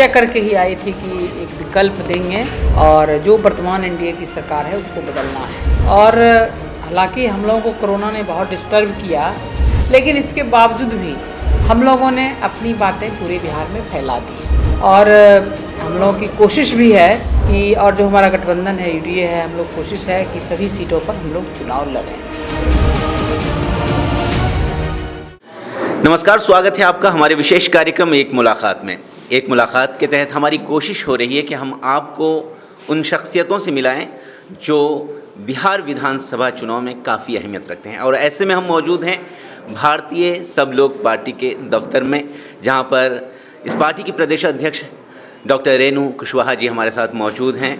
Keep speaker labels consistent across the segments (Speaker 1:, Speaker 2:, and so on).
Speaker 1: निश्चय करके ही आई थी कि एक विकल्प देंगे और जो वर्तमान एनडीए की सरकार है उसको बदलना है। और हालांकि हम लोगों को कोरोना ने बहुत डिस्टर्ब किया, लेकिन इसके बावजूद भी हम लोगों ने अपनी बातें पूरे बिहार में फैला दी। और हम लोगों की कोशिश भी है कि, और जो हमारा गठबंधन है यूडीए है, हम लोग कोशिश है कि सभी सीटों पर हम लोग चुनाव लड़ें।
Speaker 2: नमस्कार, स्वागत है आपका हमारे विशेष कार्यक्रम एक मुलाकात में। एक मुलाकात के तहत हमारी कोशिश हो रही है कि हम आपको उन शख्सियतों से मिलाएं जो बिहार विधानसभा चुनाव में काफ़ी अहमियत रखते हैं। और ऐसे में हम मौजूद हैं भारतीय सब लोग पार्टी के दफ्तर में, जहां पर इस पार्टी की प्रदेश अध्यक्ष डॉक्टर रेणु कुशवाहा जी हमारे साथ मौजूद हैं।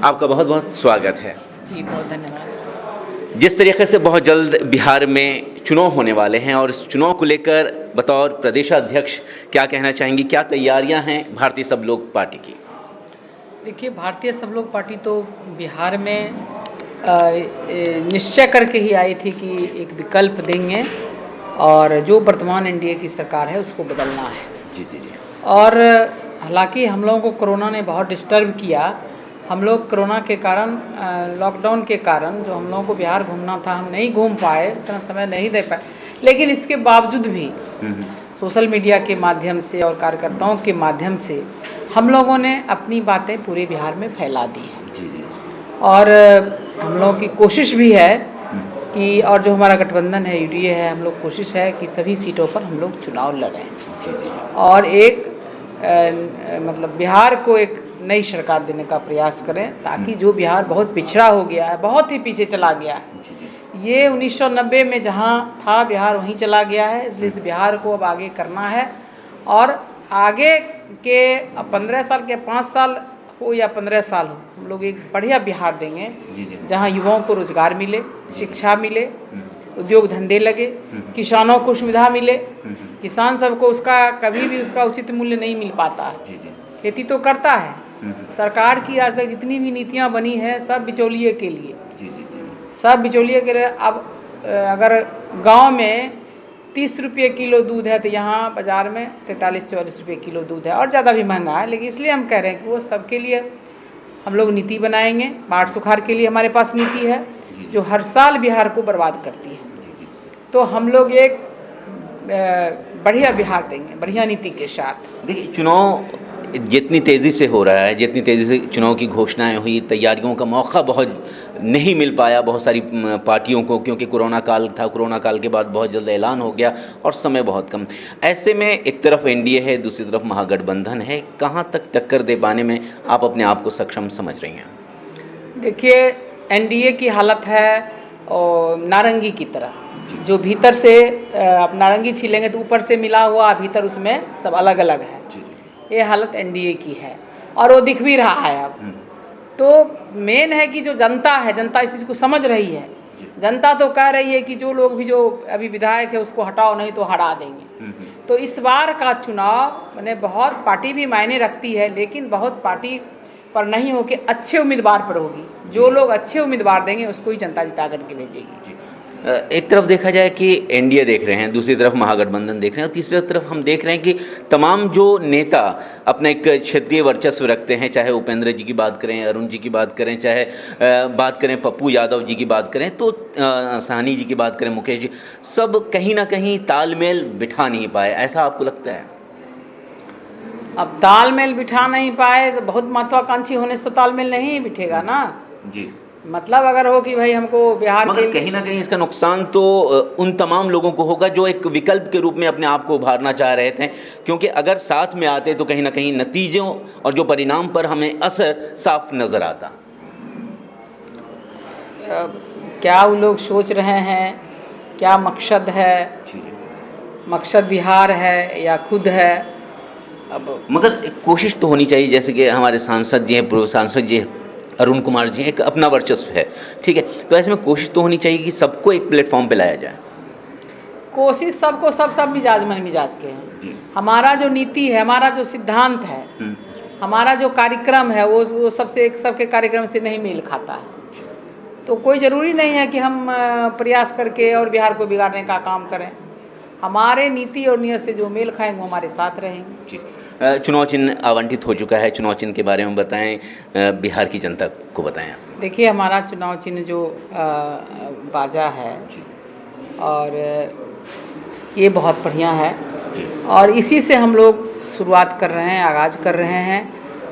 Speaker 2: आपका बहुत बहुत स्वागत है
Speaker 1: जी, बहुत धन्यवाद।
Speaker 2: जिस तरीके से बहुत जल्द बिहार में चुनाव होने वाले हैं और इस चुनाव को लेकर बतौर प्रदेशाध्यक्ष क्या कहना चाहेंगी, क्या तैयारियां हैं भारतीय सब लोग पार्टी की?
Speaker 1: देखिए, भारतीय सब लोग पार्टी तो बिहार में निश्चय करके ही आई थी कि एक विकल्प देंगे और जो वर्तमान एनडीए की सरकार है उसको बदलना है।
Speaker 2: जी जी जी।
Speaker 1: और हालांकि हम लोगों को कोरोना ने बहुत डिस्टर्ब किया। हम लोग कोरोना के कारण, लॉकडाउन के कारण जो हम लोगों को बिहार घूमना था, हम नहीं घूम पाए, इतना समय नहीं दे पाए। लेकिन इसके बावजूद भी सोशल मीडिया के माध्यम से और कार्यकर्ताओं के माध्यम से हम लोगों ने अपनी बातें पूरे बिहार में फैला दी हैं।
Speaker 2: जी जी।
Speaker 1: और हम लोगों की कोशिश भी है कि, और जो हमारा गठबंधन है यूडीए है, हम लोग कोशिश है कि सभी सीटों पर हम लोग चुनाव लड़ें।
Speaker 2: जी जी।
Speaker 1: और एक मतलब बिहार को एक नई सरकार देने का प्रयास करें, ताकि जो बिहार बहुत पिछड़ा हो गया है, बहुत ही पीछे चला गया है। ये 1990 में जहाँ था बिहार वहीं चला गया है, इसलिए इस बिहार को अब आगे करना है। और आगे के 15 साल के 5 साल हो या 15 साल हो, हम लोग एक बढ़िया बिहार देंगे जहाँ युवाओं को रोजगार मिले, शिक्षा मिले, उद्योग धंधे लगे, किसानों को सुविधा मिले। किसान सबको उसका कभी भी उसका उचित मूल्य नहीं मिल पाता है। खेती तो करता है, सरकार की आज तक जितनी भी नीतियां बनी है सब बिचौलिए के लिए, सब बिचौलिए के लिए। अब अगर गांव में 30 रुपये किलो दूध है तो यहाँ बाज़ार में 43-44 रुपये किलो दूध है, और ज़्यादा भी महंगा है। लेकिन इसलिए हम कह रहे हैं कि वो सबके लिए हम लोग नीति बनाएंगे। बाढ़ सुखाड़ के लिए हमारे पास नीति है जो हर साल बिहार को बर्बाद करती है। तो हम लोग एक बढ़िया बिहार देंगे, बढ़िया नीति के साथ।
Speaker 2: देखिए, चुनाव जितनी तेज़ी से हो रहा है, जितनी तेज़ी से चुनाव की घोषणाएं हुई, तैयारियों का मौका बहुत नहीं मिल पाया बहुत सारी पार्टियों को, क्योंकि कोरोना काल था। कोरोना काल के बाद बहुत जल्द ऐलान हो गया और समय बहुत कम। ऐसे में एक तरफ एनडीए है, दूसरी तरफ महागठबंधन है। कहाँ तक टक्कर दे पाने में आप अपने आप को सक्षम समझ रही हैं?
Speaker 1: देखिए, एनडीए की हालत है और नारंगी की तरह, जो भीतर से आप नारंगी छीलेंगे तो ऊपर से मिला हुआ, भीतर उसमें सब अलग अलग है। ये हालत एनडीए की है और वो दिख भी रहा है अब। तो मेन है कि जो जनता है, जनता इस चीज़ को समझ रही है। जनता तो कह रही है कि जो लोग भी जो अभी विधायक है उसको हटाओ, नहीं तो हटा देंगे। तो इस बार का चुनाव मैंने बहुत पार्टी भी मायने रखती है, लेकिन बहुत पार्टी पर नहीं हो के अच्छे उम्मीदवार पर होगी। जो लोग अच्छे उम्मीदवार देंगे उसको ही जनता जिता करके भेजेगी।
Speaker 2: एक तरफ देखा जाए कि एनडीए देख रहे हैं, दूसरी तरफ महागठबंधन देख रहे हैं, और तीसरी तरफ हम देख रहे हैं कि तमाम जो नेता अपना एक क्षेत्रीय वर्चस्व रखते हैं, चाहे उपेंद्र जी की बात करें, अरुण जी की बात करें, चाहे बात करें पप्पू यादव जी की बात करें, तो साहनी जी की बात करें, मुकेश जी, सब कहीं ना कहीं तालमेल बिठा नहीं पाए। ऐसा आपको लगता है?
Speaker 1: अब तालमेल बिठा नहीं पाए तो बहुत महत्वाकांक्षी होने से तो तालमेल नहीं बिठेगा ना
Speaker 2: जी।
Speaker 1: मतलब अगर हो कि भाई हमको बिहार
Speaker 2: मगर
Speaker 1: के
Speaker 2: कहीं ना कहीं इसका नुकसान तो उन तमाम लोगों को होगा जो एक विकल्प के रूप में अपने आप को उभारना चाह रहे थे, क्योंकि अगर साथ में आते तो कहीं ना कहीं नतीजों और जो परिणाम पर हमें असर साफ नजर आता।
Speaker 1: क्या वो लोग सोच रहे हैं, क्या मकसद है? मकसद बिहार है या खुद है? अब
Speaker 2: मगर कोशिश तो होनी चाहिए, जैसे कि हमारे सांसद जी हैं, पूर्व सांसद जी अरुण कुमार जी, एक अपना वर्चस्व है, ठीक है, तो ऐसे में कोशिश तो होनी चाहिए कि सबको एक प्लेटफॉर्म पे लाया जाए।
Speaker 1: कोशिश सबको सब मिजाज मन मिजाज के हैं। हमारा जो नीति है, हमारा जो सिद्धांत है, हमारा जो कार्यक्रम है, वो सबके कार्यक्रम से नहीं मेल खाता है। तो कोई ज़रूरी नहीं है कि हम प्रयास करके और बिहार को बिगाड़ने का काम करें। हमारे नीति और नियत से जो मेल खाएंगे वो हमारे साथ रहेंगे।
Speaker 2: चुनाव चिन्ह आवंटित हो चुका है, चुनाव चिन्ह के बारे में बताएं, बिहार की जनता को बताएं आप।
Speaker 1: देखिए, हमारा चुनाव चिन्ह जो बाजा है और ये बहुत बढ़िया है और इसी से हम लोग शुरुआत कर रहे हैं, आगाज़ कर रहे हैं।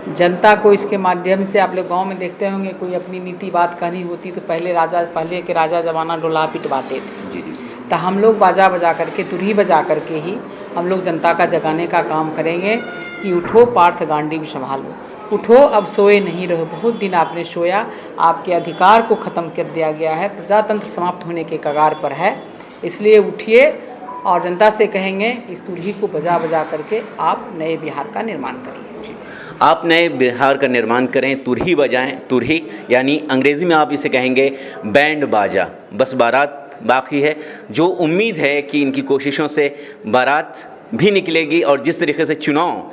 Speaker 1: जनता को इसके माध्यम से, आप लोग गांव में देखते होंगे, कोई अपनी नीति बात कहनी होती तो पहले के राजा जमाना डोला पिटवाते थे। तो हम लोग बाजा बजा करके, तुरही बजा करके ही हम लोग जनता का जगाने का काम करेंगे कि उठो पार्थ गांडीव संभालो, उठो अब सोए नहीं रहो, बहुत दिन आपने सोया, आपके अधिकार को ख़त्म कर दिया गया है, प्रजातंत्र समाप्त होने के कगार पर है, इसलिए उठिए और जनता से कहेंगे इस तुरही को बजा बजा करके आप नए बिहार का निर्माण करिए।
Speaker 2: आप नए बिहार का निर्माण करें, तुरही बजाएं। तुरही यानी अंग्रेज़ी में आप इसे कहेंगे बैंड बाजा। बस बारात बाकी है, जो उम्मीद है कि इनकी कोशिशों से बारात भी निकलेगी और जिस तरीके से चुनाव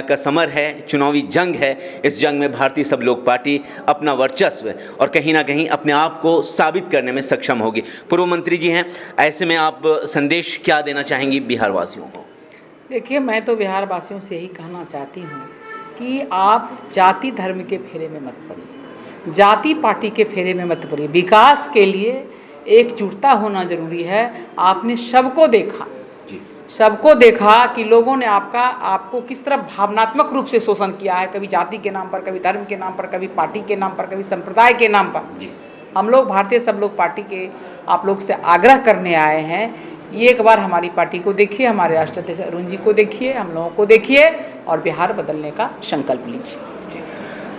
Speaker 2: का समर है, चुनावी जंग है, इस जंग में भारतीय सब लोग पार्टी अपना वर्चस्व और कहीं ना कहीं अपने आप को साबित करने में सक्षम होगी। पूर्व मंत्री जी हैं, ऐसे में आप संदेश क्या देना चाहेंगी बिहार वासियों को?
Speaker 1: देखिए, मैं तो बिहार वासियों से यही कहना चाहती हूँ कि आप जाति धर्म के फेरे में मत पड़िए, जाति पार्टी के फेरे में मत पड़िए। विकास के लिए एकजुटता होना जरूरी है। आपने सबको देखा कि लोगों ने आपको किस तरह भावनात्मक रूप से शोषण किया है, कभी जाति के नाम पर, कभी धर्म के नाम पर, कभी पार्टी के नाम पर, कभी संप्रदाय के नाम पर। हम लोग भारतीय सब लोग पार्टी के आप लोग से आग्रह करने आए हैं, एक बार हमारी पार्टी को देखिए, हमारे राष्ट्राध्यक्ष अरुण जी को देखिए, हम लोगों को देखिए और बिहार बदलने का संकल्प लीजिए।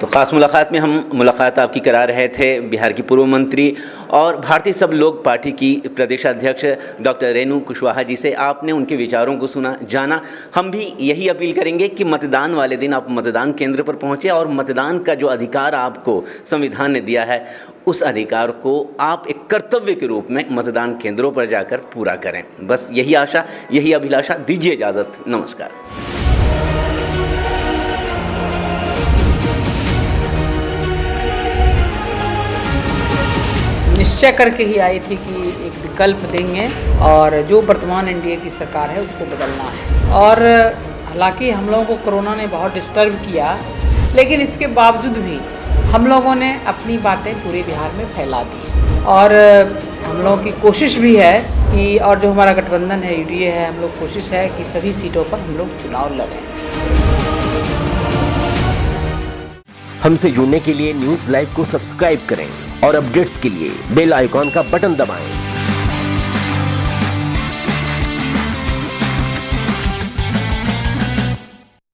Speaker 2: तो ख़ास मुलाकात में हम मुलाकात आपकी करा रहे थे बिहार की पूर्व मंत्री और भारतीय सब लोग पार्टी की प्रदेशाध्यक्ष डॉक्टर रेणु कुशवाहा जी से। आपने उनके विचारों को सुना, जाना। हम भी यही अपील करेंगे कि मतदान वाले दिन आप मतदान केंद्र पर पहुँचे और मतदान का जो अधिकार आपको संविधान ने दिया है, उस अधिकार को आप एक कर्तव्य के रूप में मतदान केंद्रों पर जाकर पूरा करें। बस यही आशा, यही अभिलाषा। दीजिए इजाज़त, नमस्कार।
Speaker 1: निश्चय करके ही आई थी कि एक विकल्प देंगे और जो वर्तमान एनडीए की सरकार है उसको बदलना है। और हालांकि हम लोगों को कोरोना ने बहुत डिस्टर्ब किया, लेकिन इसके बावजूद भी हम लोगों ने अपनी बातें पूरे बिहार में फैला दी और हम लोगों की कोशिश भी है कि, और जो हमारा गठबंधन है, यूडीए है, हम लोग कोशिश है कि सभी सीटों पर हम लोग चुनाव लड़ें।
Speaker 3: हमसे जुड़ने के लिए न्यूज़ लाइव को सब्सक्राइब करें और अपडेट्स के लिए बेल आइकॉन का बटन दबाएं।